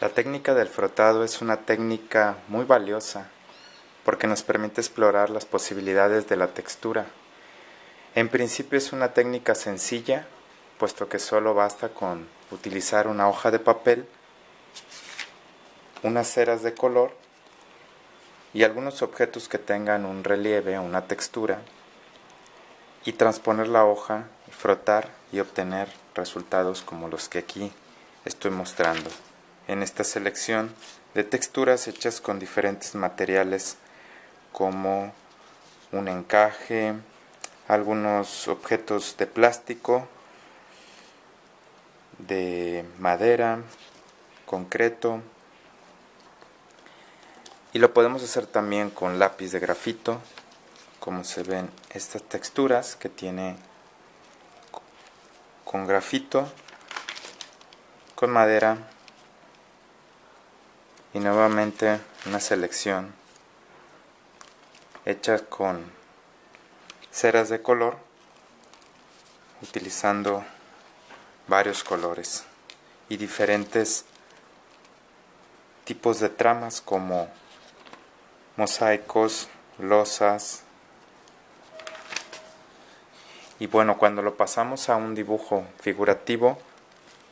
La técnica del frotado es una técnica muy valiosa porque nos permite explorar las posibilidades de la textura. En principio es una técnica sencilla, puesto que solo basta con utilizar una hoja de papel, unas ceras de color y algunos objetos que tengan un relieve o una textura, y transponer la hoja, frotar y obtener resultados como los que aquí estoy mostrando. En esta selección de texturas hechas con diferentes materiales como un encaje, algunos objetos de plástico, de madera, concreto, y lo podemos hacer también con lápiz de grafito, como se ven estas texturas que tiene con grafito, con madera, y nuevamente una selección hecha con ceras de color, utilizando varios colores y diferentes tipos de tramas como mosaicos, losas. Y bueno, cuando lo pasamos a un dibujo figurativo,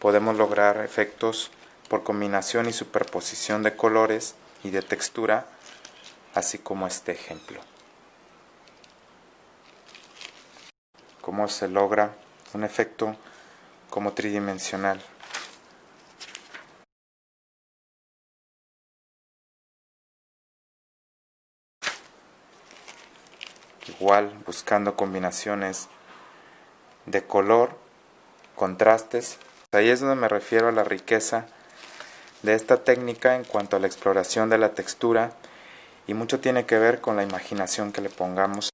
podemos lograr efectos por combinación y superposición de colores y de textura, así como este ejemplo. Cómo se logra un efecto como tridimensional. Igual buscando combinaciones de color, contrastes. Ahí es donde me refiero a la riqueza de esta técnica en cuanto a la exploración de la textura, y mucho tiene que ver con la imaginación que le pongamos.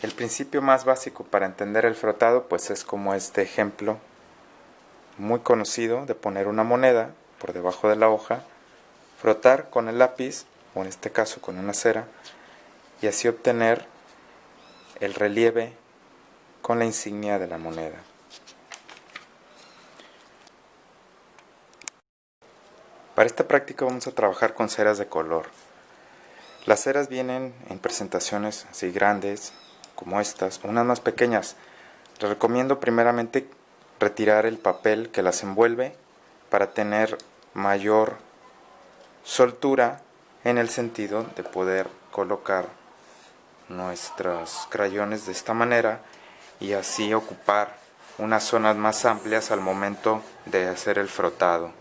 El principio más básico para entender el frotado pues es como este ejemplo muy conocido de poner una moneda por debajo de la hoja, frotar con el lápiz, o en este caso con una cera, y así obtener el relieve con la insignia de la moneda. Para esta práctica vamos a trabajar con ceras de color. Las ceras vienen en presentaciones así grandes como estas, o unas más pequeñas. Les recomiendo primeramente retirar el papel que las envuelve para tener mayor soltura en el sentido de poder colocar nuestros crayones de esta manera y así ocupar unas zonas más amplias al momento de hacer el frotado.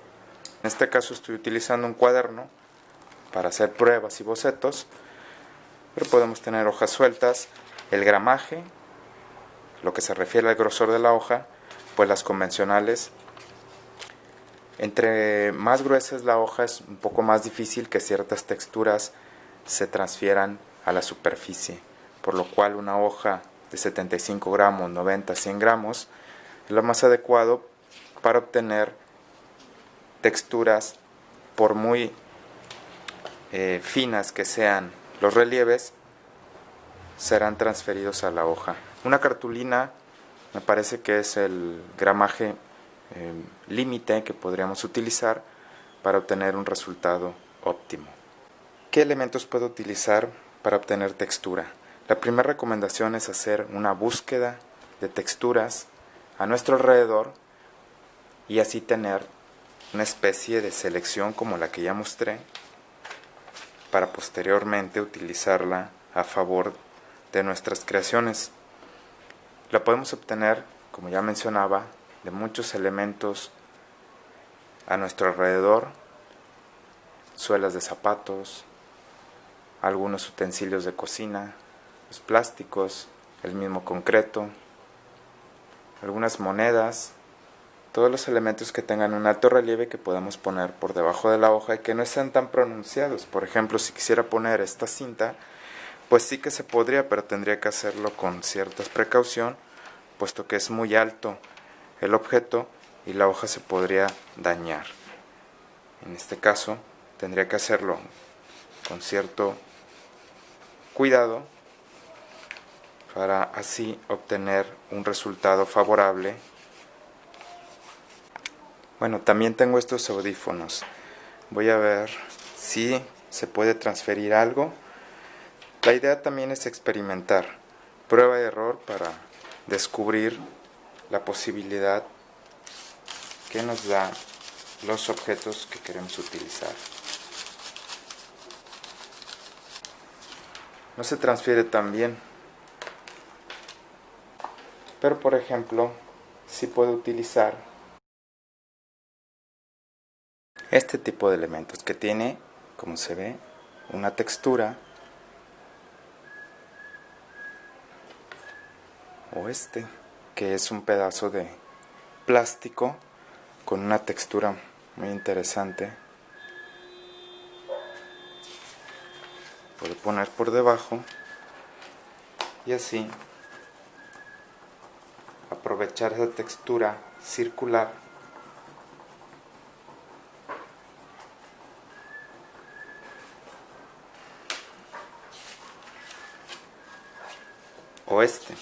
En este caso estoy utilizando un cuaderno para hacer pruebas y bocetos, pero podemos tener hojas sueltas. El gramaje, lo que se refiere al grosor de la hoja, pues las convencionales, entre más gruesa es la hoja es un poco más difícil que ciertas texturas se transfieran a la superficie, por lo cual una hoja de 75 gramos, 90, 100 gramos es lo más adecuado para obtener texturas, por muy finas que sean los relieves, serán transferidos a la hoja. Una cartulina me parece que es el gramaje límite que podríamos utilizar para obtener un resultado óptimo. ¿Qué elementos puedo utilizar para obtener textura? La primera recomendación es hacer una búsqueda de texturas a nuestro alrededor y así tener una especie de selección como la que ya mostré, para posteriormente utilizarla a favor de nuestras creaciones. La podemos obtener, como ya mencionaba, de muchos elementos a nuestro alrededor: suelas de zapatos, algunos utensilios de cocina, los plásticos, el mismo concreto, algunas monedas, todos los elementos que tengan un alto relieve que podamos poner por debajo de la hoja y que no estén tan pronunciados. Por ejemplo, si quisiera poner esta cinta, pues sí que se podría, pero tendría que hacerlo con cierta precaución, puesto que es muy alto el objeto y la hoja se podría dañar. En este caso, tendría que hacerlo con cierto cuidado para así obtener un resultado favorable. Bueno, también tengo estos audífonos. Voy a ver si se puede transferir algo. La idea también es experimentar, prueba y error para descubrir la posibilidad que nos da los objetos que queremos utilizar. No se transfiere tan bien, pero por ejemplo, sí puedo utilizar este tipo de elementos que tiene, como se ve, una textura, o este, que es un pedazo de plástico con una textura muy interesante. Puedo poner por debajo y así aprovechar esa textura circular o este,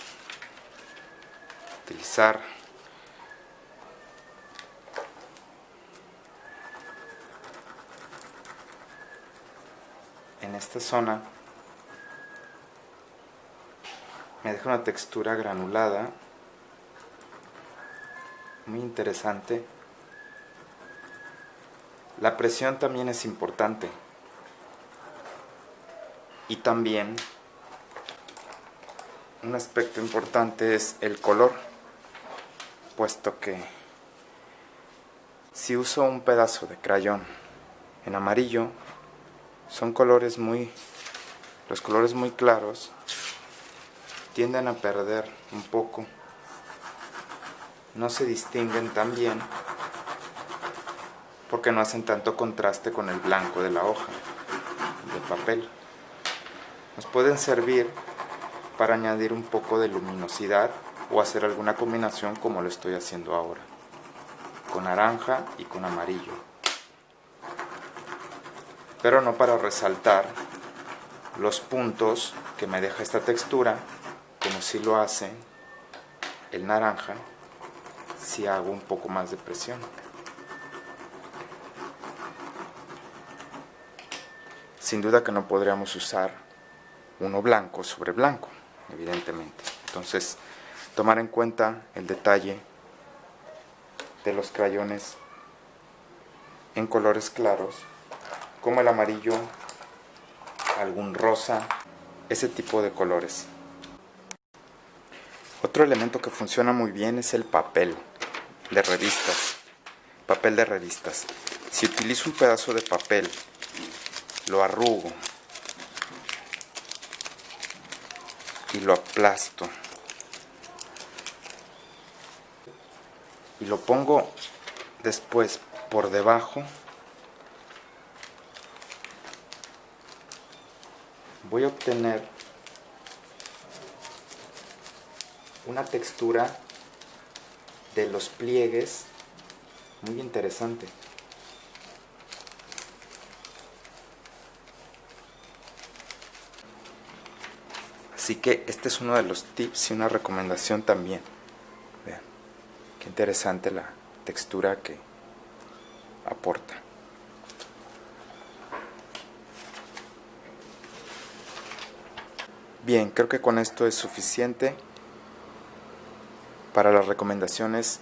utilizar en esta zona. Me deja una textura granulada muy interesante. La presión también es importante y también un aspecto importante es el color, puesto que si uso un pedazo de crayón en amarillo, son colores los colores muy claros tienden a perder un poco, no se distinguen tan bien porque no hacen tanto contraste con el blanco de la hoja de papel. Nos pueden servir para añadir un poco de luminosidad o hacer alguna combinación como lo estoy haciendo ahora, con naranja y con amarillo, pero no para resaltar los puntos que me deja esta textura, como si lo hace el naranja si hago un poco más de presión. Sin duda que no podríamos usar uno blanco sobre blanco, evidentemente. Entonces, tomar en cuenta el detalle de los crayones en colores claros, como el amarillo, algún rosa, ese tipo de colores. Otro elemento que funciona muy bien es el papel de revistas. Papel de revistas. Si utilizo un pedazo de papel, lo arrugo y lo aplasto y lo pongo después por debajo, voy a obtener una textura de los pliegues muy interesante. Así que este es uno de los tips y una recomendación también. Vean, qué interesante la textura que aporta. Bien, creo que con esto es suficiente para las recomendaciones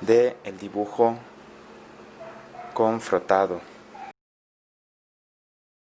del dibujo con frotado.